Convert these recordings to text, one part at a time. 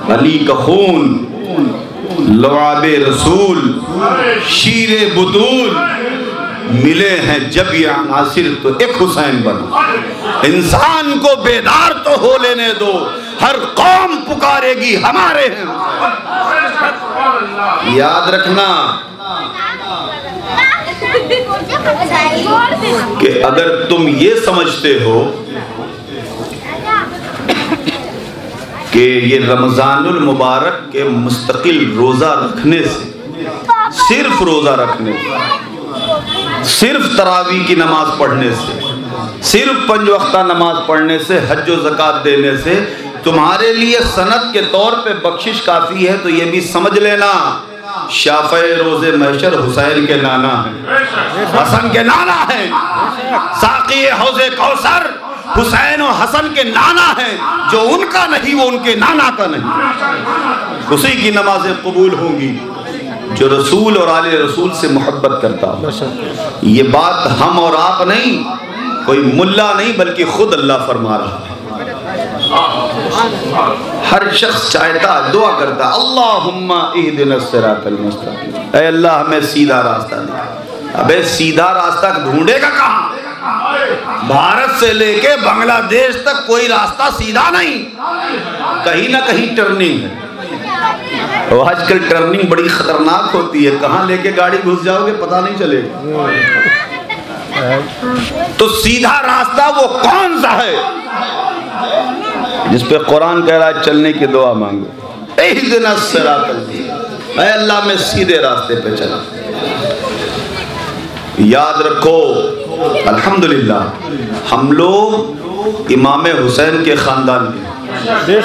علی کا خون، لعاب رسول، شیر بطول ملے ہیں جب یہ عناصر تو ایک حسین بنا۔ انسان کو بیدار تو ہو لینے دو، ہر قوم پکارے گی ہمارے ہیں۔ یاد رکھنا کہ اگر تم یہ سمجھتے ہو کہ یہ رمضان المبارک کے مستقل روزہ رکھنے سے، صرف روزہ رکھنے سے، صرف تراویح کی نماز پڑھنے سے، صرف 5 وقتہ نماز پڑھنے سے، حج و زکوٰۃ دینے سے تمہارے لیے سند کے طور پہ بخشش کافی ہے، تو یہ بھی سمجھ لینا شافع روز محشر حسین کے نانا ہیں، حسن کے نانا ہیں، ساقی حوض کوثر حسین و حسن کے نانا ہیں، جو ان کا نہیں وہ ان کے نانا کا نہیں۔ اسی کی نمازیں قبول ہوں گی جو رسول اور آل رسول سے محبت کرتا ہو۔ یہ بات ہم اور آپ نہیں، کوئی ملا نہیں، بلکہ خود اللہ فرما رہا ہے۔ ہر شخص چاہتا دعا کرتا اللہم اہدنا الصراط المستقیم، اے اللہ ہمیں سیدھا راستہ دے۔ ابے سیدھا راستہ ڈھونڈے گا کہاں؟ بھارت سے لے کے بنگلہ دیش تک کوئی راستہ سیدھا نہیں، کہیں نہ کہیں ٹرننگ ہے۔ اور آج کل ٹرننگ بڑی خطرناک ہوتی ہے، کہاں لے کے گاڑی گھس جاؤ گے پتہ نہیں چلے گا۔ تو سیدھا راستہ وہ کون سا ہے جس پہ قرآن کہہ رہا ہے چلنے کی دعا مانگو، اہدنا الصراط المستقیم، اے اللہ میں سیدھے راستے پہ چلا۔ یاد رکھو الحمدللہ ہم لوگ امام حسین کے خاندان کے،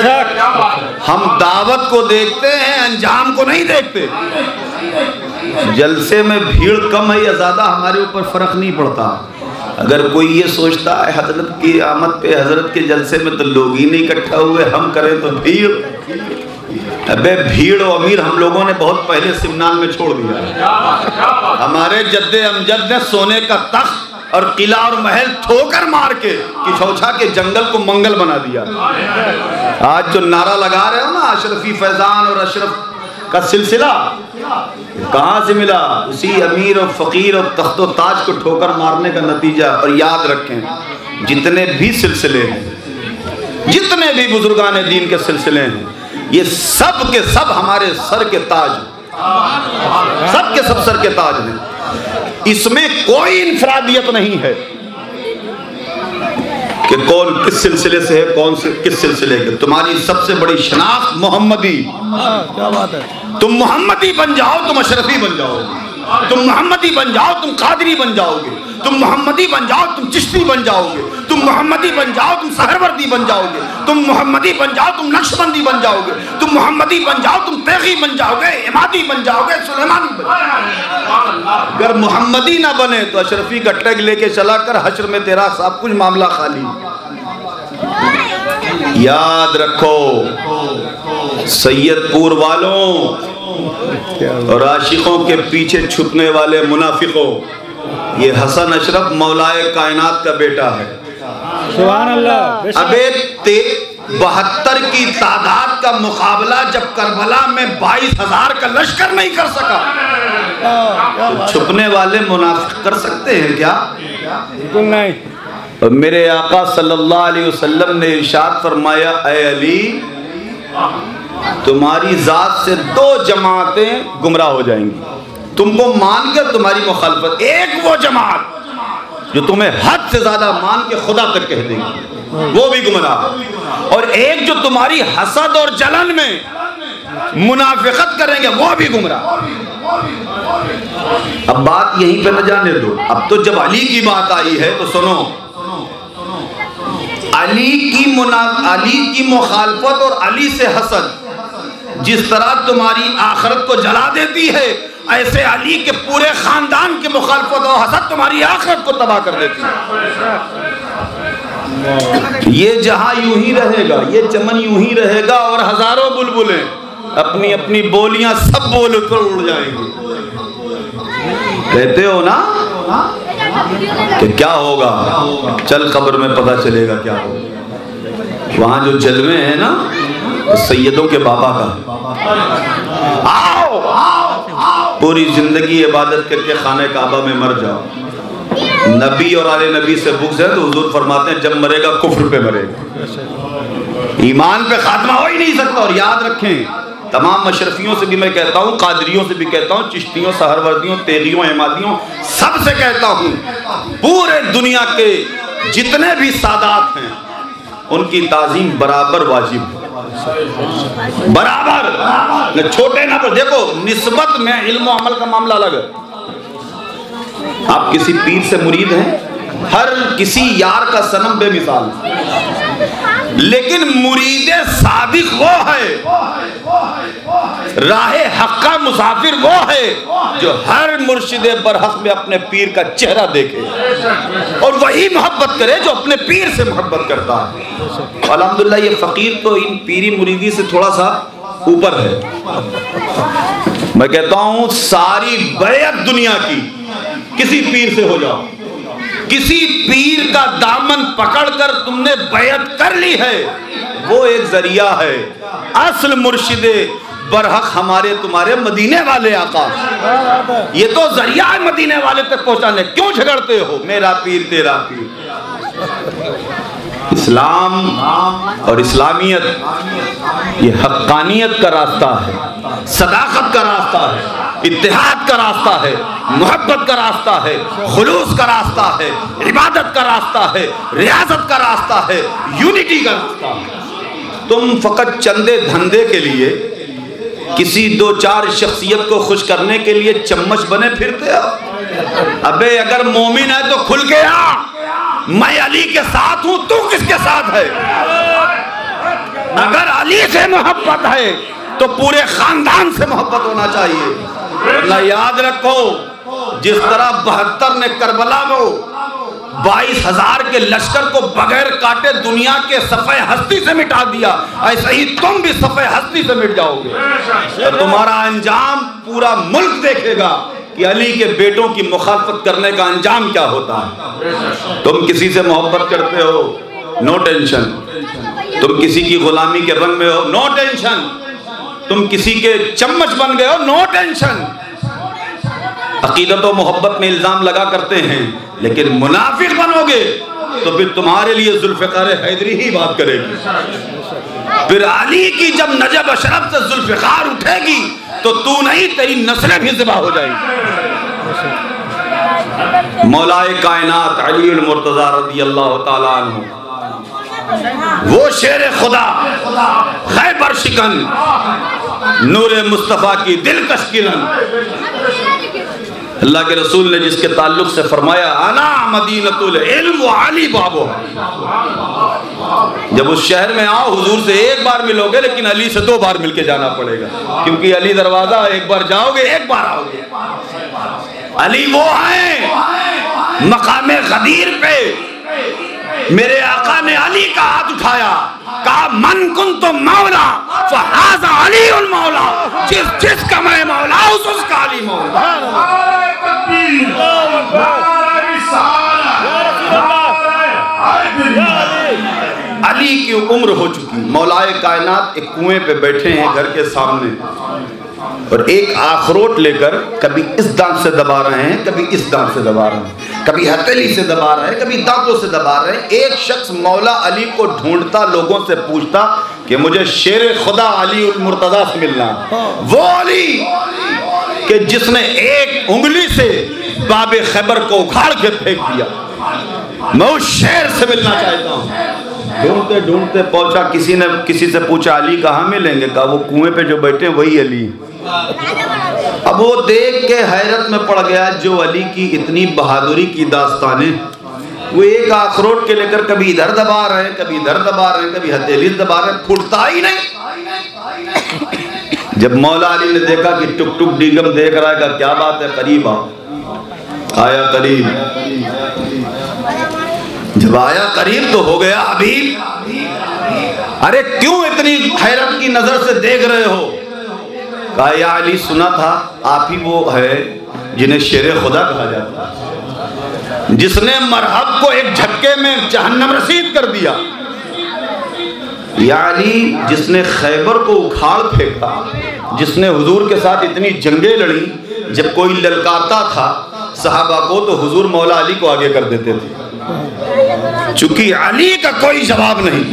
ہم دعوت کو دیکھتے ہیں، انجام کو نہیں دیکھتے۔ جلسے میں بھیڑ کم ہے یا زیادہ ہمارے اوپر فرق نہیں پڑتا۔ اگر کوئی یہ سوچتا ہے حضرت کی آمد پہ ہضرت کے جلسے میں تو لوگ ہی نہیں اکٹھا ہوئے، ہم کریں تو بھیڑ، ابے بھیڑ و امیر ہم لوگوں نے بہت پہلے سمنان میں چھوڑ دیا۔ ہمارے جد امجد نے سونے کا تخت اور قلعہ اور محل ٹھوکر مار کے کچھوچھا کے جنگل کو منگل بنا دیا۔ آج جو نعرہ لگا رہے ہو نا اشرفی فیضان اور اشرف کا سلسلہ، کہاں سے ملا؟ اسی امیر اور فقیر اور تخت و تاج کو ٹھوکر مارنے کا نتیجہ۔ اور یاد رکھیں جتنے بھی سلسلے ہیں، جتنے بھی بزرگان دین کے سلسلے ہیں، یہ سب کے سب ہمارے سر کے تاج ہیں، سب کے سب سر کے تاج ہیں۔ اس میں کوئی انفرادیت نہیں ہے کہ کون کس سلسلے سے ہے، کون سے کس سلسلے کے۔ تمہاری سب سے بڑی شناخت محمدی، کیا بات ہے، تم محمدی بن جاؤ تم اشرفی بن جاؤ گے، تم محمدی بن جاؤ تم قادری بن جاؤ گے، تم محمدی بن جاؤ تم چشتی بن جاؤ گے، تم محمدی بن جاؤ تم سہروردی بن جاؤ گے، تم محمدی بن جاؤ تم نقشبندی بن جاؤ گے، تم محمدی بن جاؤ تم تیغی بن جاؤ گے، امادی بن جاؤ گے، سلیمانی بن جاؤ گے۔ اگر محمدی نہ بنے تو اشرفی کا ٹیگ لے کے چلا کر حشر میں تیرا سب کچھ معاملہ خالی۔ یاد رکھو سید پور والوں اور عاشقوں کے پیچھے چھپنے والے منافقوں، یہ حسن اشرف مولائے کائنات کا بیٹا ہے۔ سبحان اللہ۔ ابے 72 کی تعداد کا مقابلہ جب کربلا میں 22,000 کا لشکر نہیں کر سکا، تو چھپنے والے منافق کر سکتے ہیں کیا؟ بالکل نہیں۔ اور میرے آقا صلی اللہ علیہ وسلم نے ارشاد فرمایا اے علی تمہاری ذات سے 2 جماعتیں گمراہ ہو جائیں گی، تم کو مان کر تمہاری مخالفت، ایک وہ جماعت جو تمہیں حد سے زیادہ مان کے خدا تک کہہ دے گی، وہ بھی گمراہ، اور ایک جو تمہاری حسد اور جلن میں منافقت کریں گے وہ بھی گمراہ۔ اب بات یہیں پہ نہ جانے دو، اب تو جب علی کی بات آئی ہے تو سنو، علی کی مخالفت اور علی سے حسد جس طرح تمہاری آخرت کو جلا دیتی ہے، ایسے علی کے پورے خاندان کی مخالفت اور حسد تمہاری آخرت کو تباہ کر دیتی ہے۔ یہ جہاں یوں ہی رہے گا، یہ چمن یوں ہی رہے گا، اور ہزاروں بلبلیں اپنی اپنی بولیاں سب بول کر اڑ جائیں گی۔ کہتے ہو نا کہ کیا ہوگا، چل قبر میں پتہ چلے گا کیا ہوگا۔ وہاں جو جلوے ہیں نا وہ سیدوں کے بابا کا آؤ پوری زندگی عبادت کر کے خانہ کعبہ میں مر جاؤ. نبی اور آل نبی سے بغض ہے تو حضور فرماتے ہیں جب مرے گا کفر پہ مرے گا, ایمان پہ خاتمہ ہو ہی نہیں سکتا. اور یاد رکھیں, تمام مشرفیوں سے بھی میں کہتا ہوں, قادریوں سے بھی کہتا ہوں, چشتیوں, سہروردیوں, تیغیوں, احمدیوں, سب سے کہتا ہوں, پورے دنیا کے جتنے بھی سادات ہیں ان کی تعظیم برابر واجب ہے, برابر, نہ چھوٹے نہ بڑے. دیکھو نسبت میں علم و عمل کا معاملہ الگ ہے. آپ کسی پیر سے مرید ہیں, ہر کسی یار کا صنم بے مثال ہے, لیکن مرید صادق وہ ہے, راہ حق کا مسافر وہ ہے جو ہر مرشد برحق میں اپنے پیر کا چہرہ دیکھے اور وہی محبت کرے جو اپنے پیر سے محبت کرتا ہے. الحمدللہ یہ فقیر تو ان پیری مریدی سے تھوڑا سا اوپر ہے. میں کہتا ہوں ساری بیعت دنیا کی کسی پیر سے ہو جاؤ, کسی پیر کا دامن پکڑ کر تم نے بیعت کر لی ہے, وہ ایک ذریعہ ہے. اصل مرشد برحق ہمارے تمہارے مدینے والے آقا, یہ تو ذریعہ ہے مدینے والے تک پہنچانے. کیوں جھگڑتے ہو میرا پیر تیرا پیر؟ اسلام اور اسلامیت یہ حقانیت کا راستہ ہے, صداقت کا راستہ ہے, اتحاد کا راستہ ہے, محبت کا راستہ ہے, خلوص کا راستہ ہے, عبادت کا راستہ ہے, ریاضت کا راستہ ہے, یونٹی کا راستہ ہے. تم فقط چندے دھندے کے لیے, کسی دو چار شخصیت کو خوش کرنے کے لیے چمچ بنے پھرتے ہو. ابے اگر مومن ہے تو کھل کے آ, میں علی کے ساتھ ہوں, تو کس کے ساتھ ہے؟ اگر علی سے محبت ہے تو پورے خاندان سے محبت ہونا چاہیے. اللہ یاد رکھو, جس طرح 72 نے کربلا میں 22,000 کے لشکر کو بغیر کاٹے دنیا کے صفحہ ہستی سے مٹا دیا, ایسا ہی تم بھی صفحہ ہستی سے مٹ جاؤ گے. اور تمہارا انجام پورا ملک دیکھے گا کہ علی کے بیٹوں کی مخالفت کرنے کا انجام کیا ہوتا ہے. تم کسی سے محبت کرتے ہو, نو ٹینشن. تم کسی کی غلامی کے رنگ میں ہو, نو ٹینشن. تم کسی کے چمچ بن گئے ہو, نو ٹینشن. عقیدت و محبت میں الزام لگا کرتے ہیں, لیکن منافق بنو گے تو پھر تمہارے لیے ذوالفقار حیدری ہی بات کرے گی. پھر علی کی جب نجب اشرف سے ذوالفقار اٹھے گی تو تو نہیں, تیری نسلیں بھی ذبح ہو جائیں گی. مولا کائنات علی المرتضی رضی اللہ تعالیٰ عنہ, وہ شیر خدا, خیبر شکن, نور مصطفیٰ کی دلکش کرن. اللہ کے رسول نے جس کے تعلق سے فرمایا انا مدینۃ العلم و علی بابو. جب اس شہر میں آؤ حضور سے ایک بار ملو گے, لیکن علی سے 2 بار مل کے جانا پڑے گا, کیونکہ علی دروازہ, ایک بار جاؤ گے ایک بار آؤ گے. علی وہ ہیں مقام غدیر پہ میرے آقا نے علی کا ہاتھ اٹھایا, کہا من کنت مولا فہذا علی المولا. جس کا میں مولا اس کا علی مولا. علی کی عمر ہو چکی, مولا کائنات ایک کنویں پہ بیٹھے ہیں گھر کے سامنے, اور ایک آخروٹ لے کر کبھی اس دانت سے دبا رہے ہیں, کبھی اس دانت سے دبا رہے ہیں, کبھی ہتھیلی سے دبا رہے ہیں, کبھی دانتوں سے دبا رہے ہیں. ایک شخص مولا علی کو ڈھونڈتا, لوگوں سے پوچھتا کہ مجھے شیر خدا علی المرتضی سے ملنا. وہ علی کہ جس نے ایک انگلی سے باب خیبر کو اکھاڑ کے پھینک دیا, میں اس شیر سے ملنا چاہتا ہوں. ڈھونڈتے ڈھونڈتے پہنچا, کسی نے کسی سے پوچھا علی کہاں ملیں گے؟ کہا وہ کنویں پہ جو بیٹھے ہیں وہی علی. اب وہ دیکھ کے حیرت میں پڑ گیا, جو علی کی اتنی بہادری کی داستانیں, وہ ایک آخروٹ کے لے کر کبھی ادھر دبا رہے ہیں, کبھی ادھر دبا رہے ہیں, کبھی ہتھیلی دبا رہے ہیں, پھوٹتا ہی نہیں. جب مولا علی نے دیکھا کہ ٹک ٹک ڈیگم دیکھ رہا ہے, کہ کیا بات ہے, قریب آؤ. آیا قریب, جب آیا قریب تو ہو گیا حبیب. ارے کیوں اتنی حیرت کی نظر سے دیکھ رہے ہو؟ کہا یا علی سنا تھا آپ ہی وہ ہے جنہیں شیر خدا کہا جاتا ہے, جس نے مرحب کو ایک جھٹکے میں جہنم رسید کر دیا. یا علی جس نے خیبر کو اکھاڑ پھینکا، جس نے حضور کے ساتھ اتنی جنگیں لڑی، جب کوئی للکارتا تھا صحابہ کو تو حضور مولا علی کو آگے کر دیتے تھے، چونکہ علی کا کوئی جواب نہیں۔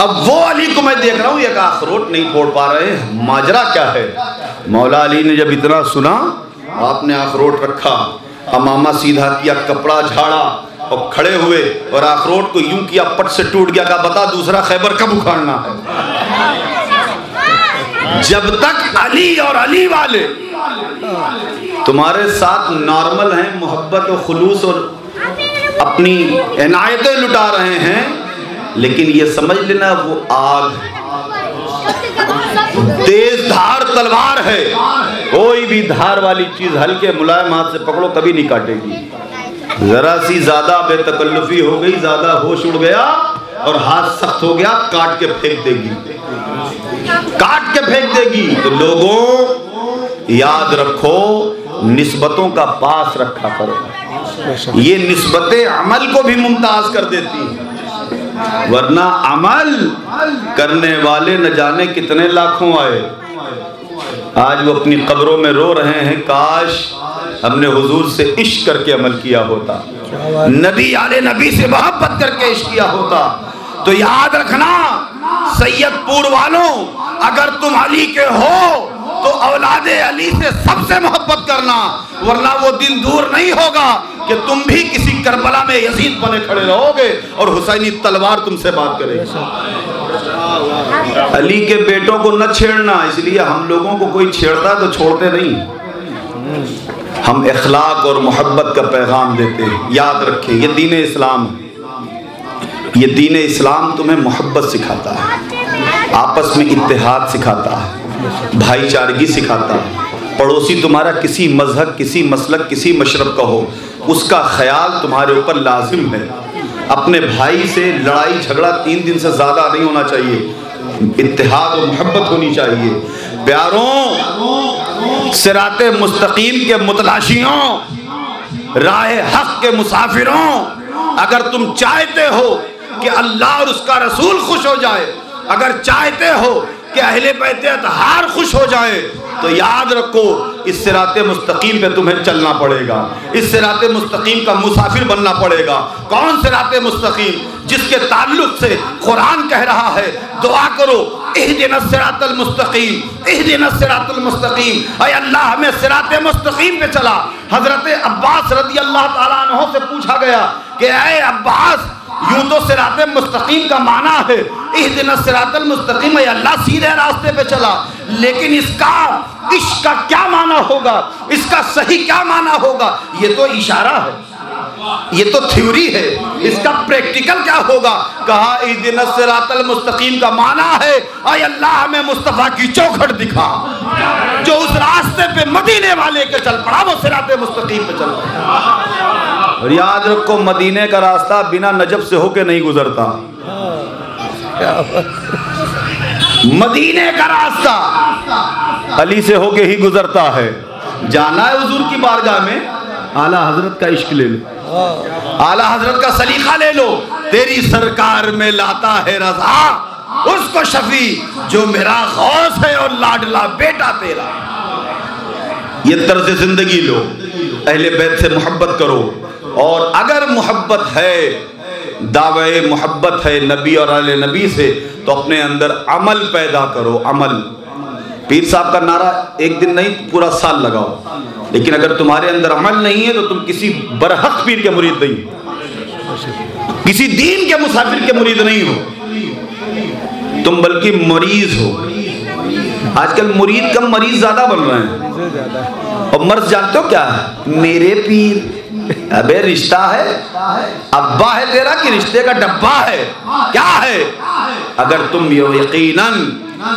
اب وہ علی کو میں دیکھ رہا ہوں ایک اخروٹ نہیں پھوڑ پا رہے ہیں، ماجرا کیا ہے؟ مولا علی نے جب اتنا سنا، آپ نے اخروٹ رکھا، امامہ سیدھا کیا، کپڑا جھاڑا اور کھڑے ہوئے اور اخروٹ کو یوں کیا، پٹ سے ٹوٹ گیا، کہا بتا دوسرا خیبر کب اکھاڑنا ہے؟ جب تک علی اور علی والے تمہارے ساتھ نارمل ہیں، محبت و خلوص اور اپنی عنایتیں لٹا رہے ہیں، لیکن یہ سمجھ لینا وہ آگ تیز دھار تلوار ہے، کوئی بھی دھار والی چیز ہلکے ملائم ہاتھ سے پکڑو کبھی نہیں کاٹے گی۔ ذرا سی زیادہ بے تکلفی ہو گئی، زیادہ ہوش اڑ گیا اور ہاتھ سخت ہو گیا، کاٹ کے پھینک دے گی، کاٹ کے پھینک دے گی۔ تو لوگوں یاد رکھو، نسبتوں کا پاس رکھا کرو، یہ نسبتیں عمل کو بھی ممتاز کر دیتی ہیں، ورنہ عمل کرنے والے نہ جانے کتنے لاکھوں آئے، آج وہ اپنی قبروں میں رو رہے ہیں کاش ہم نے حضور سے عشق کر کے عمل کیا ہوتا، نبی آلے نبی سے محبت کر کے عشق کیا ہوتا۔ تو یاد رکھنا سید پور والوں، اگر تم علی کے ہو تو اولاد علی سے سب سے محبت کرنا، ورنہ وہ دن دور نہیں ہوگا کہ تم بھی کسی کربلا میں یزید بنے کھڑے رہو گے اور حسینی تلوار تم سے بات کرے گی۔ علی کے بیٹوں کو نہ چھیڑنا، اس لیے ہم لوگوں کو کوئی چھیڑتا تو چھوڑتے نہیں، ہم اخلاق اور محبت کا پیغام دیتے ہیں۔ یاد رکھیں یہ دین اسلام ہے، یہ دین اسلام تمہیں محبت سکھاتا ہے، آپس میں اتحاد سکھاتا ہے، بھائی چارگی سکھاتا ہے۔ پڑوسی تمہارا کسی مذہب، کسی مسلک، کسی مشرب کا ہو، اس کا خیال تمہارے اوپر لازم ہے۔ اپنے بھائی سے لڑائی جھگڑا 3 دن سے زیادہ نہیں ہونا چاہیے، اتحاد و محبت ہونی چاہیے۔ پیاروں، صراط مستقیم کے متلاشیوں، راہ حق کے مسافروں، اگر تم چاہتے ہو کہ اللہ اور اس کا رسول خوش ہو جائے، اگر چاہتے ہو کہ اہل بیت اطہار خوش ہو جائے، تو یاد رکھو اس صراط مستقیم پہ تمہیں چلنا پڑے گا، اس صراط مستقیم کا مسافر بننا پڑے گا۔ کون صراط مستقیم؟ جس کے تعلق سے قرآن کہہ رہا ہے دعا کرو اہدنا الصراط المستقیم، اہدنا الصراط المستقیم، اے اللہ ہمیں صراط مستقیم پہ چلا۔ حضرت عباس رضی اللہ تعالیٰ عنہ سے پوچھا گیا کہ اے عباس، یوں تو صراط مستقیم کا معنی ہے اہدنا الصراط المستقیم، اے اللہ سیدھے راستے پہ چلا، لیکن اس کا عشق کا کیا معنی ہوگا، اس کا صحیح کیا معنی ہوگا؟ یہ تو اشارہ ہے، یہ تو تھیوری ہے، اس کا پریکٹیکل کیا ہوگا؟ کہا اہدنا الصراط المستقیم کا معنی ہے اے اللہ ہمیں مصطفیٰ کی چوکھٹ دکھا، جو اس راستے پہ مدینے والے کے چل پڑا وہ صراط مستقیم پہ چل پڑا۔ اور یاد رکھو مدینے کا راستہ بنا نجف سے ہو کے نہیں گزرتا، مدینے کا راستہ علی سے ہو کے ہی گزرتا ہے۔ جانا ہے حضور کی بارگاہ میں، اعلیٰ حضرت کا عشق لے لو، اعلیٰ حضرت کا سلیقہ لے لو، تیری سرکار میں لاتا ہے رضا اس کو شفیع جو میرا غوث ہے اور لاڈلا بیٹا تیرا۔ یہ طرز زندگی لو، اہل بیت سے محبت کرو، اور اگر محبت ہے، دعوی محبت ہے نبی اور اہل نبی سے، تو اپنے اندر عمل پیدا کرو۔ عمل، پیر صاحب کا نعرہ ایک دن نہیں پورا سال لگاؤ، لیکن اگر تمہارے اندر عمل نہیں ہے تو تم کسی برحق پیر کے مرید نہیں، کسی دین کے مسافر کے مرید نہیں ہو، تم بلکہ مریض ہو۔ آج کل مرید کم مریض زیادہ بن رہے ہیں، اور مرض جانتے ہو کیا ہے؟ میرے پیر، ابے رشتہ ہے، ابا ہے تیرا کہ رشتے کا ڈبہ ہے؟ کیا ہے؟ اگر تم یقیناً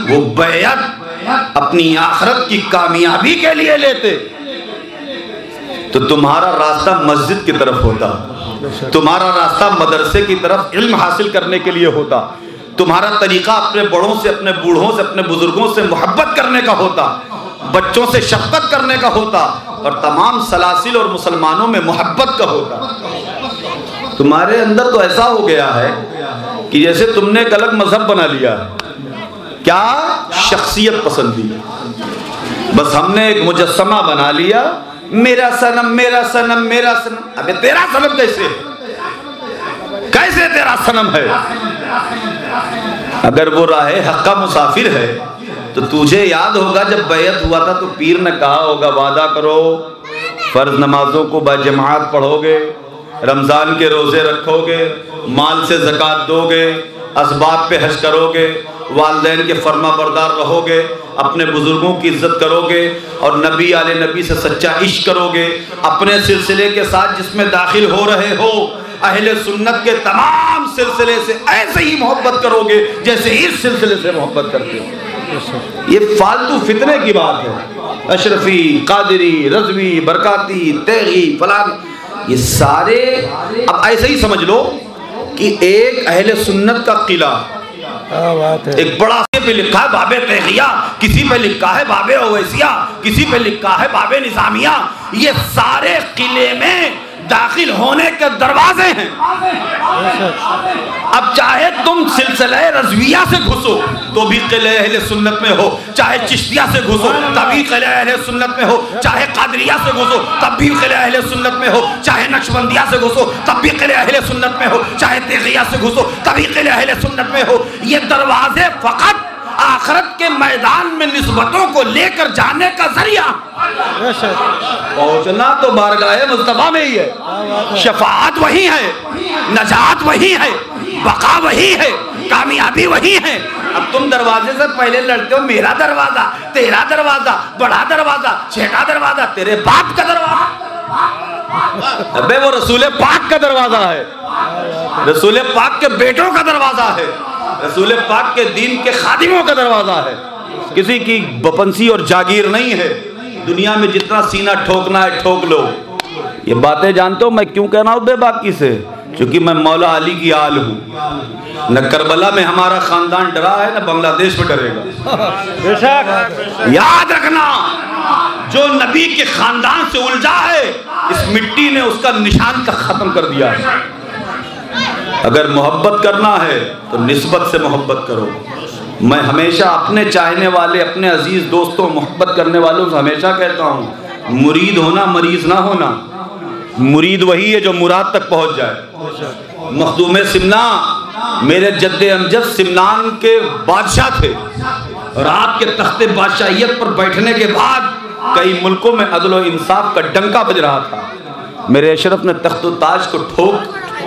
وہ بیعت اپنی آخرت کی کامیابی کے لیے لیتے تو تمہارا راستہ مسجد کی طرف ہوتا، تمہارا راستہ مدرسے کی طرف علم حاصل کرنے کے لیے ہوتا، تمہارا طریقہ اپنے بڑوں سے، اپنے بوڑھوں سے، اپنے بزرگوں سے محبت کرنے کا ہوتا، بچوں سے شفقت کرنے کا ہوتا، اور تمام سلاسل اور مسلمانوں میں محبت کا ہوتا۔ تمہارے اندر تو ایسا ہو گیا ہے کہ جیسے تم نے ایک الگ مذہب بنا لیا، کیا شخصیت پسندی، بس ہم نے ایک مجسمہ بنا لیا، میرا صنم میرا صنم میرا صنم۔ ابے تیرا صنم کیسے تیرا صنم ہے؟ اگر وہ راہ حق کا مسافر ہے تو تجھے یاد ہوگا جب بیعت ہوا تھا تو پیر نے کہا ہوگا وعدہ کرو فرض نمازوں کو باجماعت پڑھو گے، رمضان کے روزے رکھو گے، مال سے زکوٰۃ دو گے، اسباب پہ حج کرو گے، والدین کے فرما بردار رہو گے، اپنے بزرگوں کی عزت کرو گے، اور نبی آل نبی سے سچا عشق کرو گے، اپنے سلسلے کے ساتھ جس میں داخل ہو رہے ہو اہل سنت کے تمام سلسلے سے ایسے ہی محبت کرو گے جیسے اس سلسلے سے محبت کرتے ہو۔ یہ فالتو فتنے کی بات ہے، اشرفی، قادری، رضوی، برکاتی، تیغی، فلان، یہ سارے اب ایسے ہی سمجھ لو کہ ایک اہل سنت کا قلعہ، ایک بڑا پہ لکھا ہے باب تیغیہ، کسی پہ لکھا ہے باب اویسیہ، کسی پہ لکھا ہے باب نظامیہ، یہ سارے قلعے میں داخل ہونے کے دروازے ہیں۔ اب چاہے تم سلسلہ رضویہ سے گھسو تو بھی قلعہ اہل سنت میں ہو، چاہے چشتیہ سے گھسو تبھی قلعہ اہل سنت میں ہو، چاہے قادریہ سے گھسو تب بھی قلعہ اہل سنت میں ہو، چاہے نقشبندیہ سے گھسو تب بھی قلعہ اہل سنت میں ہو، چاہے تیغیہ سے گھسو تبھی قلعہ اہل سنت میں ہو۔ یہ دروازے فقط آخرت کے میدان میں نسبتوں کو لے کر جانے کا ذریعہ، پہنچنا تو بارگاہ مصطفیٰ میں ہی ہے، شفاعت وہی ہے، نجات وہی ہے، بقا وہی ہے، کامیابی وہی ہے۔ اب تم دروازے سے پہلے لڑتے ہو میرا دروازہ، تیرا دروازہ، بڑا دروازہ، چھوٹا دروازہ، تیرے باپ کا دروازہ، ابے وہ رسول پاک کا دروازہ ہے، رسول پاک کے بیٹوں کا دروازہ ہے، رسول پاک کے دین کے خادموں کا دروازہ ہے، کسی کی بپنسی اور جاگیر نہیں ہے۔ دنیا میں جتنا سینہ ٹھوکنا ہے ٹھوک لو۔ یہ باتیں جانتے ہو میں کیوں کہہ رہا ہوں بے باکی سے؟ چونکہ میں مولا علی کی آل ہوں، نہ کربلا میں ہمارا خاندان ڈرا ہے نہ بنگلہ دیش میں ڈرے گا۔ یاد رکھنا جو نبی کے خاندان سے الجھا ہے اس مٹی نے اس کا نشان تک ختم کر دیا ہے۔ اگر محبت کرنا ہے تو نسبت سے محبت کرو۔ میں ہمیشہ اپنے چاہنے والے اپنے عزیز دوستوں محبت کرنے والوں سے ہمیشہ کہتا ہوں مرید ہونا مریض نہ ہونا، مرید وہی ہے جو مراد تک پہنچ جائے۔ مخدوم سمنا میرے جد امجد سمنان کے بادشاہ تھے، اور آپ کے تخت بادشاہیت پر بیٹھنے کے بعد کئی ملکوں میں عدل و انصاف کا ڈنکا بج رہا تھا۔ میرے اشرف نے تخت و تاج کو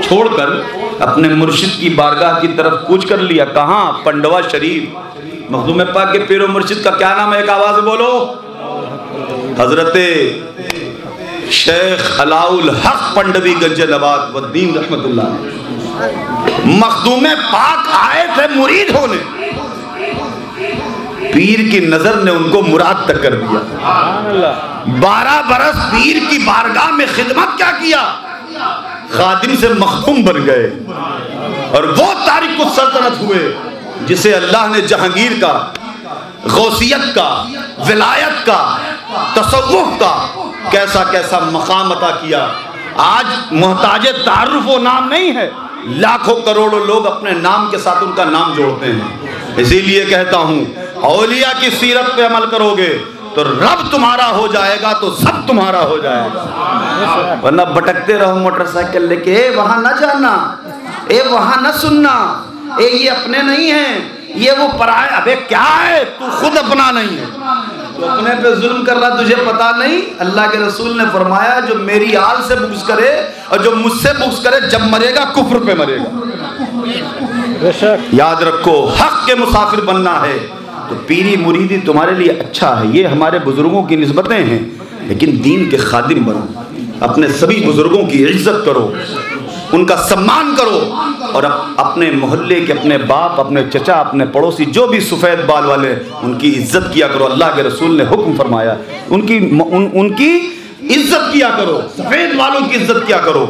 چھوڑ کر اپنے مرشد کی بارگاہ کی طرف کوچ کر لیا۔ کہاں؟ پنڈوا شریف۔ مخدوم پاک کے پیر و مرشد کا کیا نام ہے؟ ایک آواز بولو، حضرت شیخ علاء الحق پنڈوی گنج نبات والدین رحمت اللہ۔ مخدوم پاک آئے تھے مرید ہونے، پیر کی نظر نے ان کو مراد تک کر دیا۔ 12 برس پیر کی بارگاہ میں خدمت کیا کیا، خادم سے مخدوم بن گئے، اور وہ تارک السلطنت ہوئے جسے اللہ نے جہانگیر کا، غوثیت کا، ولایت کا، تصوف کا کیسا کیسا مقام عطا کیا۔ آج محتاج تعارف و نام نہیں ہے، لاکھوں کروڑوں لوگ اپنے نام کے ساتھ ان کا نام جوڑتے ہیں۔ اسی لیے کہتا ہوں اولیاء کی سیرت پہ عمل کرو گے تو رب تمہارا ہو جائے گا تو سب تمہارا ہو جائے گا، ورنہ بھٹکتے رہو موٹر سائیکل لے کے، اے وہاں نہ جانا، اے وہاں نہ سننا، اے یہ اپنے نہیں ہیں، یہ وہ پرائے۔ ابے کیا ہے، تو خود اپنا نہیں ہے، تو اپنے پہ ظلم کر رہا تجھے پتا نہیں؟ اللہ کے رسول نے فرمایا جو میری آل سے بغض کرے اور جو مجھ سے بغض کرے جب مرے گا کفر پہ مرے گا۔ یاد رکھو حق کے مسافر بننا ہے تو پیری مریدی تمہارے لیے اچھا ہے، یہ ہمارے بزرگوں کی نسبتیں ہیں، لیکن دین کے خادم بنو، اپنے سبھی بزرگوں کی عزت کرو، ان کا سمان کرو، اور اپنے محلے کے اپنے باپ، اپنے چچا، اپنے پڑوسی جو بھی سفید بال والے ان کی عزت کیا کرو۔ اللہ کے رسول نے حکم فرمایا ان کی عزت کیا کرو، سفید بالوں کی عزت کیا کرو،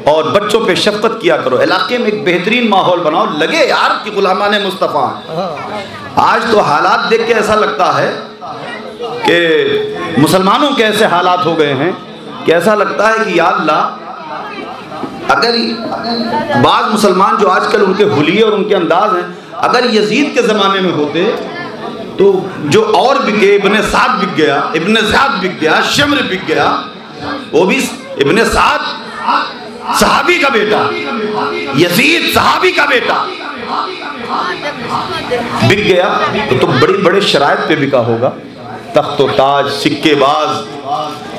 اور بچوں پہ شفقت کیا کرو۔ علاقے میں ایک بہترین ماحول بناؤ، لگے یار کہ غلامان مصطفیٰ۔ آج تو حالات دیکھ کے ایسا لگتا ہے کہ مسلمانوں کے ایسے حالات ہو گئے ہیں کہ ایسا لگتا ہے کہ یا اللہ اگر بعض مسلمان جو آج کل ان کے حلیے اور ان کے انداز ہیں، اگر یزید کے زمانے میں ہوتے تو جو اور بکے، ابن سعد بک گیا، ابن زیاد بک گیا، شمر بک گیا، وہ بھی ابن سعد صحابی کا بیٹا، یزید صحابی کا بیٹا بک گیا تو بڑی بڑے شرائط پہ بکا ہوگا، تخت و تاج، سکے باز۔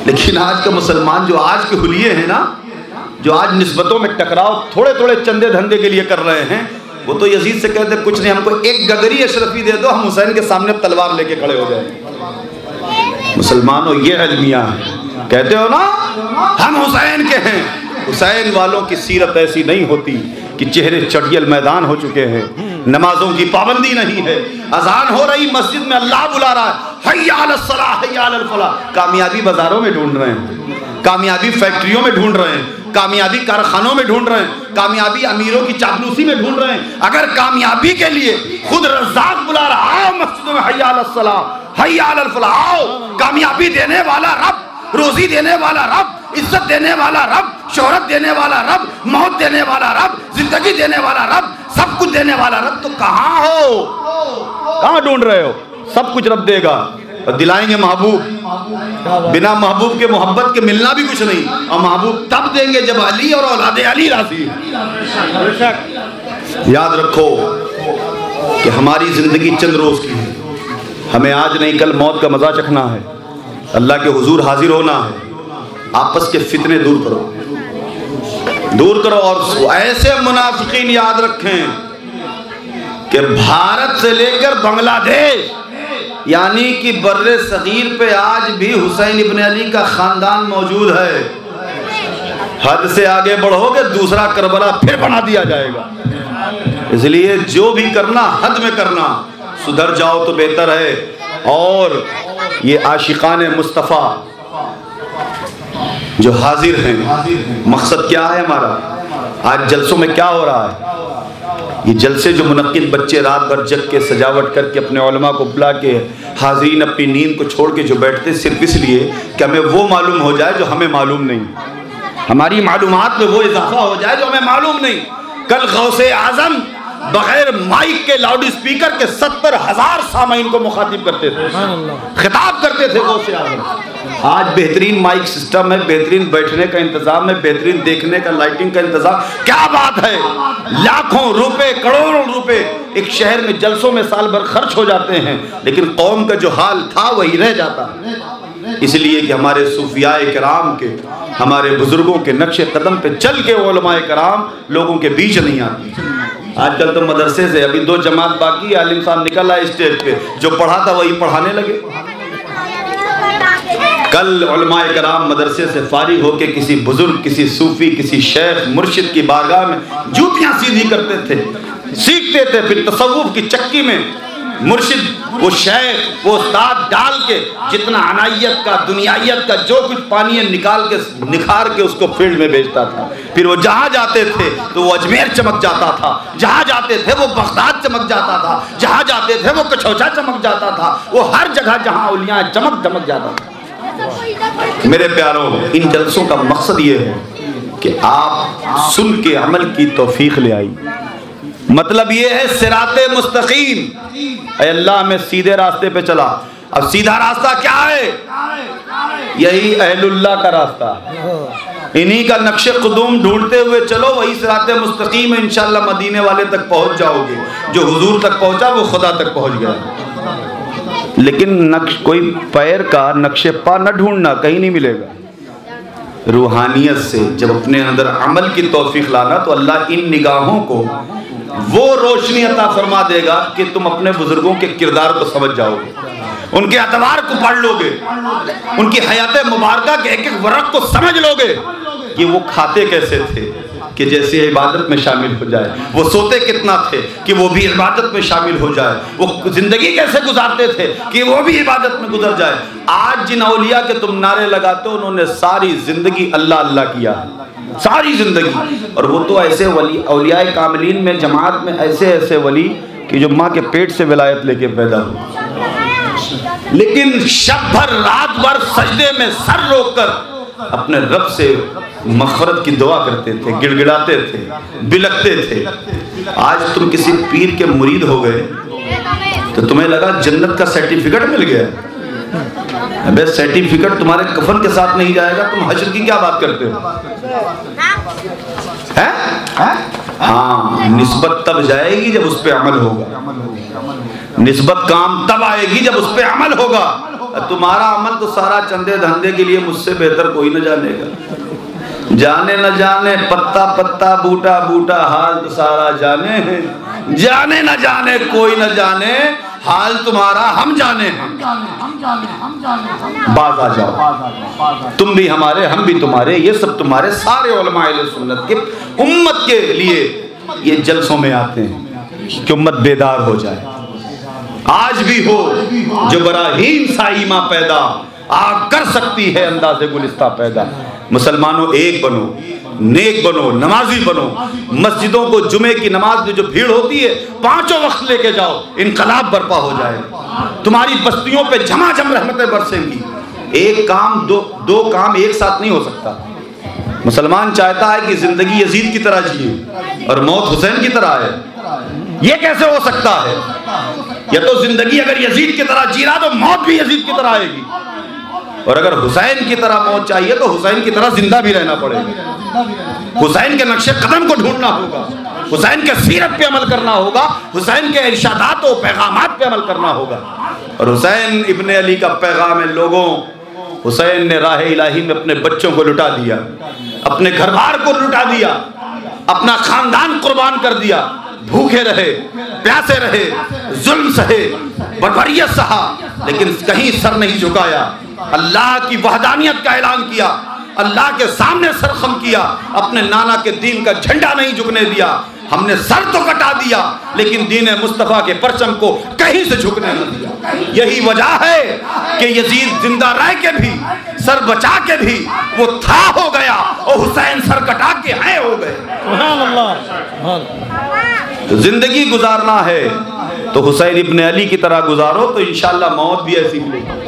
لیکن آج کا مسلمان جو آج کے حلیے ہیں نا، جو آج نسبتوں میں ٹکراؤ تھوڑے تھوڑے چندے دھندے کے لیے کر رہے ہیں، وہ تو یزید سے کہتے کچھ نہیں، ہم کو ایک گگری اشرفی دے دو، ہم حسین کے سامنے تلوار لے کے کھڑے ہو جائیں۔ مسلمانوں یہ المیہ ہے، کہتے ہو نا ہم حسین کے ہیں، حسین والوں کی سیرت ایسی نہیں ہوتی کہ چہرے چڑھیل میدان ہو چکے ہیں، نمازوں کی پابندی نہیں ہے، اذان ہو رہی مسجد میں اللہ بلا رہا ہے، حی علی الصلاۃ حی علی الفلاح، کامیابی بازاروں میں ڈھونڈ رہے ہیں، کامیابی فیکٹریوں میں ڈھونڈ رہے ہیں، کامیابی کارخانوں میں ڈھونڈ رہے ہیں، کامیابی امیروں کی چاپلوسی میں ڈھونڈ رہے ہیں۔ اگر کامیابی کے لیے خود رزاق بلا رہا، آؤ مسجدوں میں حی علی الصلاۃ حی علی الفلاح، آؤ، کامیابی دینے والا رب، روزی دینے والا رب، عزت دینے والا رب، شہرت دینے والا رب، موت دینے والا رب، زندگی دینے والا رب، سب کچھ دینے والا رب، تو کہاں ہو؟ کہاں ڈھونڈ رہے ہو؟ سب کچھ رب دے گا اور دلائیں گے محبوب۔ بنا محبوب کے محبت کے ملنا بھی کچھ نہیں، اور محبوب تب دیں گے جب علی اور اولاد علی راضی ہیں۔ یاد رکھو کہ ہماری زندگی چند روز کی ہے، ہمیں آج نہیں کل موت کا مزہ چکھنا ہے، اللہ کے حضور حاضر ہونا ہے۔ آپس کے فتنے دور کرو، اور ایسے منافقین یاد رکھیں کہ بھارت سے لے کر بنگلہ دیش یعنی کہ بر صغیر پہ آج بھی حسین ابن علی کا خاندان موجود ہے۔ حد سے آگے بڑھو گے دوسرا کربلا پھر بنا دیا جائے گا، اس لیے جو بھی کرنا حد میں کرنا، سدھر جاؤ تو بہتر ہے۔ اور یہ عاشقان مصطفیٰ جو حاضر ہیں، مقصد کیا ہے ہمارا؟ آج جلسوں میں کیا ہو رہا ہے؟ یہ جلسے جو منعقد بچے رات بھر جگ کے سجاوٹ کر کے اپنے علماء کو بلا کے حاضرین اپنی نیند کو چھوڑ کے جو بیٹھتے صرف اس لیے کہ ہمیں وہ معلوم ہو جائے جو ہمیں معلوم نہیں، ہماری معلومات میں وہ اضافہ ہو جائے جو ہمیں معلوم نہیں۔ کل غوث اعظم بغیر مائک کے لاؤڈ اسپیکر کے 70,000 سامعین کو مخاطب کرتے تھے، خطاب کرتے تھے غوث اعظم۔ آج بہترین مائک سسٹم ہے، بہترین بیٹھنے کا انتظام ہے، بہترین دیکھنے کا لائٹنگ کا انتظام، کیا بات ہے! لاکھوں روپے، کروڑوں روپے ایک شہر میں جلسوں میں سال بھر خرچ ہو جاتے ہیں، لیکن قوم کا جو حال تھا وہی رہ جاتا ہے، اس لیے کہ ہمارے صوفیاء کرام کے، ہمارے بزرگوں کے نقش قدم پہ چل کے علماء کرام لوگوں کے بیچ نہیں آتی۔ آج کل تو مدرسے سے ابھی 2 جماعت باقی، عالم صاحب نکل آئے اسٹیج پہ، جو پڑھا تھا وہی پڑھانے لگے۔ کل علماء کرام مدرسے سے فارغ ہو کے کسی بزرگ، کسی صوفی، کسی شیخ مرشد کی بارگاہ میں جوتیاں سیدھی کرتے تھے، سیکھتے تھے، پھر تصوف کی چکی میں مرشد، وہ شیخ، وہ استاد ڈال کے جتنا عنایت کا، دنیائیت کا جو کچھ پانی نکال کے نکھار کے اس کو فیلڈ میں بھیجتا تھا۔ پھر وہ جہاں جاتے تھے تو وہ اجمیر چمک جاتا تھا، جہاں جاتے تھے وہ بغداد چمک جاتا تھا، جہاں جاتے تھے وہ کچھوچا چمک جاتا تھا، وہ ہر جگہ جہاں اولیاء چمک دمک جاتا تھا۔ میرے پیاروں، ان جلسوں کا مقصد یہ ہے کہ آپ سن کے عمل کی توفیق لے آئی۔ مطلب یہ ہے صراط مستقیم، اے اللہ ہمیں سیدھے راستے پہ چلا۔ اب سیدھا راستہ کیا ہے؟ یہی اہل اللہ کا راستہ، انہی کا نقش قدوم ڈھونڈتے ہوئے چلو، وہی صراط مستقیم ہے۔ انشاءاللہ مدینے والے تک پہنچ جاؤ گے، جو حضور تک پہنچا وہ خدا تک پہنچ گیا۔ لیکن کوئی پیر کا نقش پا نہ ڈھونڈنا، کہیں نہیں ملے گا۔ روحانیت سے جب اپنے اندر عمل کی توفیق لانا تو اللہ ان نگاہوں کو وہ روشنی عطا فرما دے گا کہ تم اپنے بزرگوں کے کردار کو سمجھ جاؤ گے، ان کے اعتبار کو پڑھ لو گے، ان کی حیات مبارکہ کے ایک ایک ورق کو سمجھ لو گے کہ وہ کھاتے کیسے تھے کہ جیسے عبادت میں شامل ہو جائے، وہ سوتے کتنا تھے کہ وہ بھی عبادت میں شامل ہو جائے، وہ زندگی کیسے گزارتے تھے کہ وہ بھی عبادت میں گزر جائے۔ آج جن اولیاء کے تم نعرے لگاتے ہو انہوں نے ساری زندگی اللہ اللہ کیا ہے، ساری زندگی، اور وہ تو ایسے ولی، اولیاء کاملین میں جماعت میں ایسے ایسے ولی کہ جو ماں کے پیٹ سے ولایت لے کے پیدا ہو، لیکن شب بھر رات بھر سجدے میں سر روک کر اپنے رب سے مغفرت کی دعا کرتے تھے، گڑ گڑاتے تھے، بلکتے تھے۔ آج تم کسی پیر کے مرید ہو گئے تو تمہیں لگا جنت کا سرٹیفکیٹ مل گیا۔ ابے سرٹیفکیٹ تمہارے کفن کے ساتھ نہیں جائے گا، تم حشر کی کیا بات کرتے ہو؟ ہاں، نسبت تب جائے گی جب اس پہ عمل ہوگا، نسبت کام تب آئے گی جب اس پہ عمل ہوگا۔ تمہارا عمل تو سارا چندے دھندے کے لیے مجھ سے بہتر کوئی نہ جانے گا۔ جانے نہ جانے پتا پتا بوٹا بوٹا حال تو سارا جانے ہیں، جانے نہ جانے کوئی نہ جانے حال تمہارا ہم جانے ہیں۔ باز آ جاؤ، تم بھی ہمارے ہم بھی تمہارے، یہ سب تمہارے، سارے علماء اہل سنت کے امت کے لیے یہ جلسوں میں آتے ہیں کہ امت بیدار ہو جائے۔ آج بھی ہو جو براہیم سائیمہ پیدا، آگ کر سکتی ہے انداز گلستہ پیدا۔ مسلمانوں ایک بنو، نیک بنو، نمازی بنو، مسجدوں کو جمعے کی نماز میں جو بھیڑ ہوتی ہے 5 وقت لے کے جاؤ، انقلاب برپا ہو جائے گا۔ تمہاری بستیوں پہ جھما جھم رحمتیں برسیں گی۔ ایک کام دو کام ایک ساتھ نہیں ہو سکتا۔ مسلمان چاہتا ہے کہ زندگی یزید کی طرح جیے اور موت حسین کی طرح ہے، یہ کیسے ہو سکتا ہے؟ یا تو زندگی اگر یزید کی طرح جی رہا تو موت بھی یزید کی طرح آئے گی، اور اگر حسین کی طرح موت چاہیے تو حسین کی طرح زندہ بھی رہنا پڑے گا۔ حسین کے نقش قدم کو ڈھونڈنا ہوگا، حسین کے سیرت پہ عمل کرنا ہوگا، حسین کے ارشادات و پیغامات پہ عمل کرنا ہوگا۔ اور حسین ابن علی کا پیغام ہے لوگوں، حسین نے راہ الہی میں اپنے بچوں کو لٹا دیا، اپنے گھر بار کو لٹا دیا، اپنا خاندان قربان کر دیا، بھوکے رہے، پیاسے رہے، ظلم سہے، بربریت سہا، لیکن کہیں سر نہیں جھکایا، اللہ کی وحدانیت کا اعلان کیا، اللہ کے سامنے سر خم کیا، اپنے نانا کے دین کا جھنڈا نہیں جھکنے دیا۔ ہم نے سر تو کٹا دیا لیکن دین مصطفیٰ کے پرچم کو کہیں سے جھکنے نہ دیا۔ یہی وجہ ہے کہ یزید زندہ رہ کے بھی، سر بچا کے بھی وہ تھا ہو گیا، اور حسین سر کٹا کے ہیں ہو گئے۔ سبحان اللہ۔ زندگی گزارنا ہے تو حسین ابن علی کی طرح گزارو تو انشاءاللہ موت بھی ایسی ملے گی۔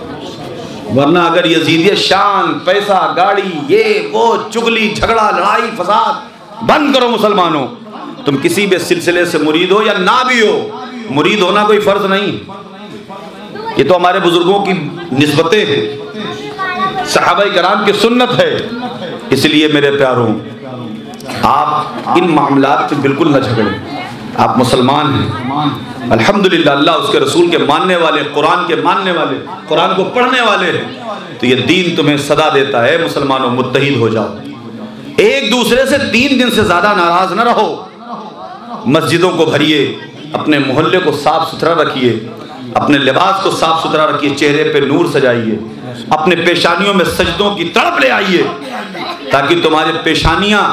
ورنہ اگر یزیدیت شان، پیسہ، گاڑی، یہ وہ چگلی، جھگڑا، لڑائی، فساد بند کرو مسلمانوں۔ تم کسی بھی سلسلے سے مرید ہو یا نہ بھی ہو، مرید ہونا کوئی فرض نہیں، یہ تو ہمارے بزرگوں کی نسبتیں ہیں، صحابہ کرام کی سنت ہے۔ اس لیے میرے پیاروں، آپ ان معاملات پہ بالکل نہ جھگڑیں۔ آپ مسلمان ہیں، الحمدللہ اللہ اس کے رسول کے ماننے والے، قرآن کے ماننے والے، قرآن کو پڑھنے والے ہیں، تو یہ دین تمہیں صدا دیتا ہے مسلمانوں متحد ہو جاؤ، ایک دوسرے سے 3 دن سے زیادہ ناراض نہ رہو، مسجدوں کو بھریے، اپنے محلے کو صاف ستھرا رکھیے، اپنے لباس کو صاف ستھرا رکھیے، چہرے پہ نور سجائیے، اپنے پیشانیوں میں سجدوں کی تڑپ لے آئیے، تاکہ تمہارے پیشانیاں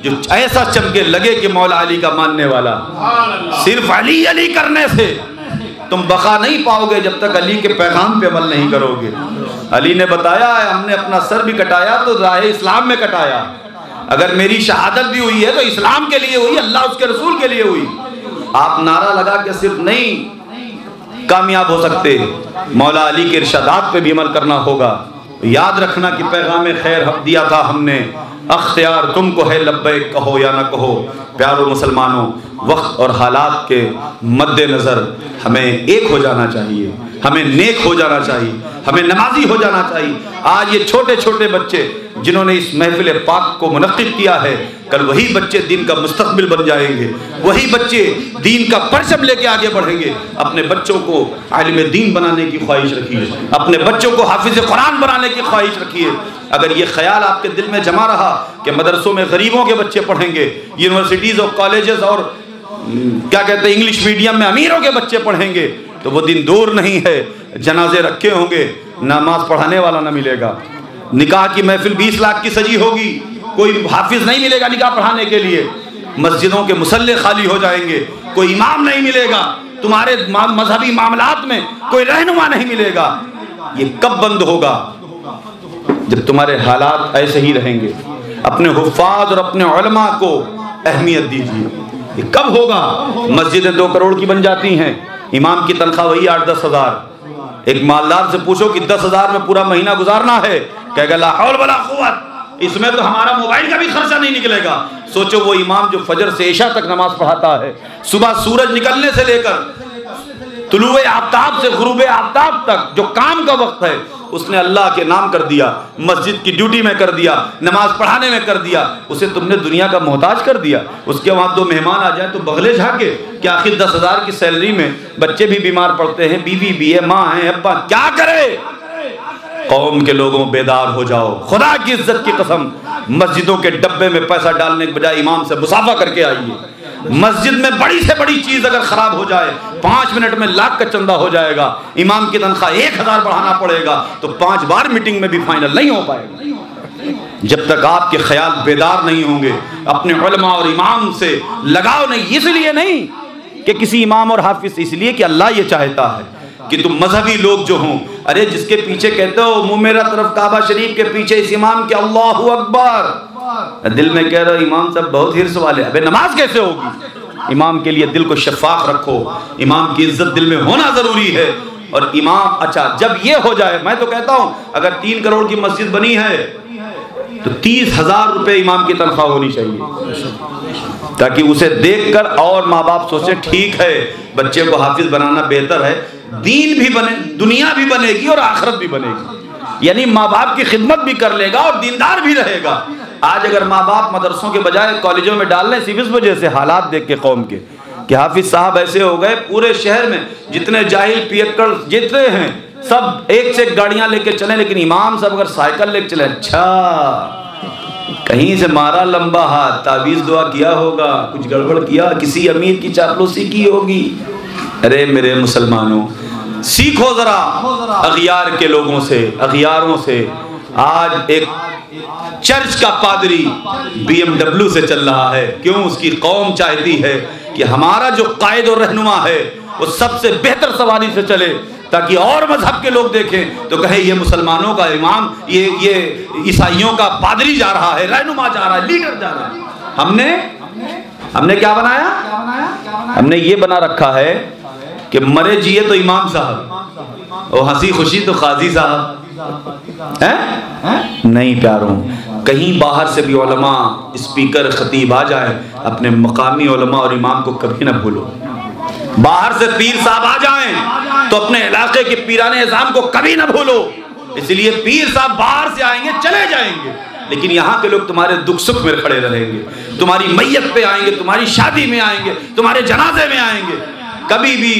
جو ایسا چمکے لگے کہ مولا علی کا ماننے والا۔ صرف علی علی کرنے سے تم بقا نہیں پاؤ گے جب تک علی کے پیغام پہ عمل نہیں کرو گے۔ علی نے بتایا ہے ہم نے اپنا سر بھی کٹایا تو راہ اسلام میں کٹایا، اگر میری شہادت بھی ہوئی ہے تو اسلام کے لیے ہوئی، اللہ اس کے رسول کے لیے ہوئی۔ آپ نعرہ لگا کے صرف نہیں کامیاب ہو سکتے، مولا علی کے ارشادات پہ بھی عمل کرنا ہوگا۔ یاد رکھنا کہ پیغام خیر دیا تھا ہم نے، اختیار تم کو ہے لبیک کہو یا نہ کہو۔ پیارو مسلمانوں، وقت اور حالات کے مد نظر ہمیں ایک ہو جانا چاہیے، ہمیں نیک ہو جانا چاہیے، ہمیں نمازی ہو جانا چاہیے۔ آج یہ چھوٹے چھوٹے بچے جنہوں نے اس محفل پاک کو منعقد کیا ہے، کل وہی بچے دین کا مستقبل بن جائیں گے، وہی بچے دین کا پرچم لے کے آگے بڑھیں گے۔ اپنے بچوں کو عالم دین بنانے کی خواہش رکھیے، اپنے بچوں کو حافظ قرآن بنانے کی خواہش رکھیے۔ اگر یہ خیال آپ کے دل میں جمع رہا کہ مدرسوں میں غریبوں کے بچے پڑھیں گے، یونیورسٹیز اور کالجز اور کیا کہتے ہیں انگلش میڈیم میں امیروں کے بچے پڑھیں گے، تو وہ دن دور نہیں ہے، جنازے رکھے ہوں گے، نماز پڑھانے والا نہ ملے گا، نکاح کی محفل 20 لاکھ کی سجی ہوگی، کوئی حافظ نہیں ملے گا نکاح پڑھانے کے لیے، مسجدوں کے مصلے خالی ہو جائیں گے، کوئی امام نہیں ملے گا، تمہارے مذہبی معاملات میں کوئی رہنما نہیں ملے گا۔ یہ کب بند ہوگا؟ جب تمہارے حالات ایسے ہی رہیں گے۔ اپنے حفاظ اور اپنے علماء کو اہمیت دیجیے۔ یہ کب ہوگا؟ مسجدیں 2 کروڑ کی بن جاتی ہیں، امام کی تنخواہ وہی 8-10 ہزار۔ ایک مالدار سے پوچھو کہ 10 ہزار میں پورا مہینہ گزارنا ہے، کہے گا لا حول ولا قوت، اس میں تو ہمارا موبائل کا بھی خرچہ نہیں نکلے گا۔ سوچو وہ امام جو فجر سے عشاء تک نماز پڑھاتا ہے، صبح سورج نکلنے سے لے کر طلوع آفتاب سے غروب آفتاب تک جو کام کا وقت ہے اس نے اللہ کے نام کر دیا، مسجد کی ڈیوٹی میں کر دیا، نماز پڑھانے میں کر دیا، اسے تم نے دنیا کا محتاج کر دیا۔ اس کے وہاں 2 مہمان آ جائیں تو بغلے جھاکے کہ آخر 10,000 کی سیلری میں بچے بھی بیمار پڑتے ہیں، بیوی بھی ہے، ماں ہے، ابا، کیا کرے؟ قوم کے لوگوں بیدار ہو جاؤ، خدا کی عزت کی قسم، مسجدوں کے ڈبے میں پیسہ ڈالنے کے بجائے امام سے مصافحہ کر کے آئیے۔ مسجد میں بڑی سے بڑی چیز اگر خراب ہو جائے 5 منٹ میں لاکھ کا چندہ ہو جائے گا، امام کی تنخواہ 1,000 بڑھانا پڑے گا تو 5 بار میٹنگ میں بھی فائنل نہیں ہو پائے گا۔ جب تک آپ کے خیال بیدار نہیں ہوں گے، اپنے علماء اور امام سے لگاؤ نہیں، اس لیے نہیں کہ کسی امام اور حافظ سے، اس لیے کہ اللہ یہ چاہتا ہے کہ تم مذہبی لوگ جو ہوں، ارے جس کے پیچھے کہتے ہو منہ میرا طرف کعبہ شریف کے پیچھے اس امام کے اللہ اکبر، دل میں کہہ رہا امام صاحب بہت حرص والے، ابے نماز کیسے ہوگی؟ امام کے لیے دل کو شفاف رکھو، امام کی عزت دل میں ہونا ضروری ہے۔ اور امام، اچھا جب یہ ہو جائے، میں تو کہتا ہوں اگر 3 کروڑ کی مسجد بنی ہے تو 30,000 روپے امام کی تنخواہ ہونی چاہیے، تاکہ اسے دیکھ کر اور ماں باپ سوچیں ٹھیک ہے بچے کو حافظ بنانا بہتر ہے، دین بھی بنے، دنیا بھی بنے گی اور آخرت بھی بنے گی، یعنی ماں باپ کی خدمت بھی کر لے گا اور دیندار بھی رہے گا۔ آج اگر ماں باپ مدرسوں کے بجائے کالجوں میں ڈال لیں، صرف اس وجہ سے حالات دیکھ کے قوم کے کہ حافظ صاحب ایسے ہو گئے، پورے شہر میں جتنے جاہل پیکڑ جتنے ہیں سب ایک سے ایک گاڑیاں لے کے چلیں، لیکن امام صاحب اگر سائیکل لے کے چلیں، اچھا کہیں سے مارا لمبا ہاتھ، تعویذ دعا کیا ہوگا، کچھ گڑبڑ کیا، کسی امیر کی چاپلوسی کی ہوگی۔ ارے میرے مسلمانوں، سیکھو ذرا اغیار کے لوگوں سے، اغیاروں سے۔ آج ایک چرچ کا پادری BMW سے چل رہا ہے، کیوں؟ اس کی قوم چاہتی ہے کہ ہمارا جو قائد اور رہنما ہے وہ سب سے بہتر سواری سے چلے، تاکہ اور مذہب کے لوگ دیکھیں تو کہیں یہ مسلمانوں کا امام، یہ عیسائیوں کا پادری جا رہا ہے، رہنما جا رہا ہے، لیڈر جا رہا ہے۔ ہم نے کیا بنایا؟ ہم نے یہ بنا رکھا ہے کہ مرے جیے تو امام صاحب اور ہنسی خوشی تو قاضی صاحب، نہیں پیاروں، کہیں باہر سے بھی علماء، اسپیکر، خطیب آ جائیں، اپنے مقامی علماء اور امام کو کبھی نہ بھولو۔ باہر سے پیر صاحب آ جائیں تو اپنے علاقے کے پیران اعظام کو کبھی نہ بھولو، اس لیے پیر صاحب باہر سے آئیں گے چلے جائیں گے، لیکن یہاں کے لوگ تمہارے دکھ سکھ میں کھڑے رہیں گے، تمہاری میت پہ آئیں گے، تمہاری شادی میں آئیں گے، تمہارے جنازے میں آئیں گے۔ کبھی بھی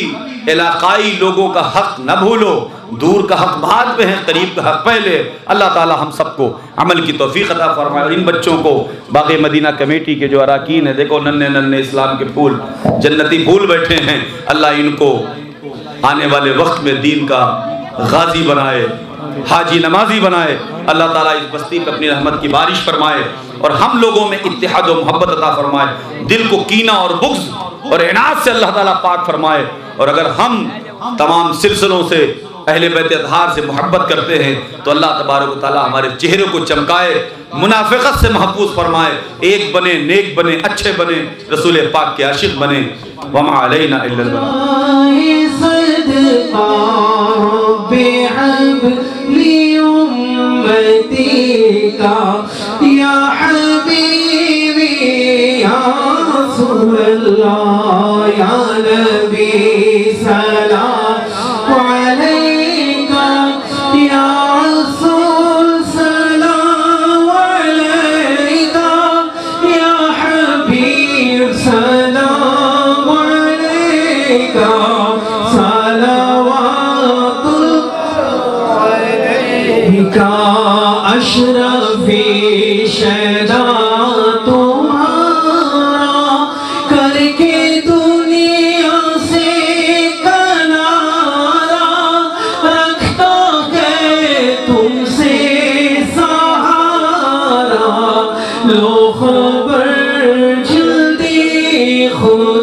علاقائی لوگوں کا حق نہ بھولو، دور کا حق بعد میں ہے، قریب کا حق پہلے۔ اللہ تعالی ہم سب کو عمل کی توفیق عطا فرمائے، اور ان بچوں کو باغ مدینہ کمیٹی کے جو اراکین ہیں، دیکھو ننھے ننھے اسلام کے پھول، جنتی پھول بیٹھے ہیں، اللہ ان کو آنے والے وقت میں دین کا غازی بنائے، حاجی نمازی بنائے۔ اللہ تعالیٰ اس بستی پہ اپنی رحمت کی بارش فرمائے اور ہم لوگوں میں اتحاد و محبت عطا فرمائے، دل کو کینہ اور بغض اور عناد سے اللہ تعالیٰ پاک فرمائے۔ اور اگر ہم تمام سلسلوں سے اہل بیت اطہار سے محبت کرتے ہیں تو اللہ تبارک و تعالیٰ ہمارے چہرے کو چمکائے، منافقت سے محفوظ فرمائے، ایک بنے، نیک بنے، اچھے بنے، رسول پاک کے عاشق بنے۔ وما علینا الا اشرفی شیدا تمہارا کر کے دنیا سے کنارا، رکھتا ہے تم سے سہارا، لو خبر جلدی خود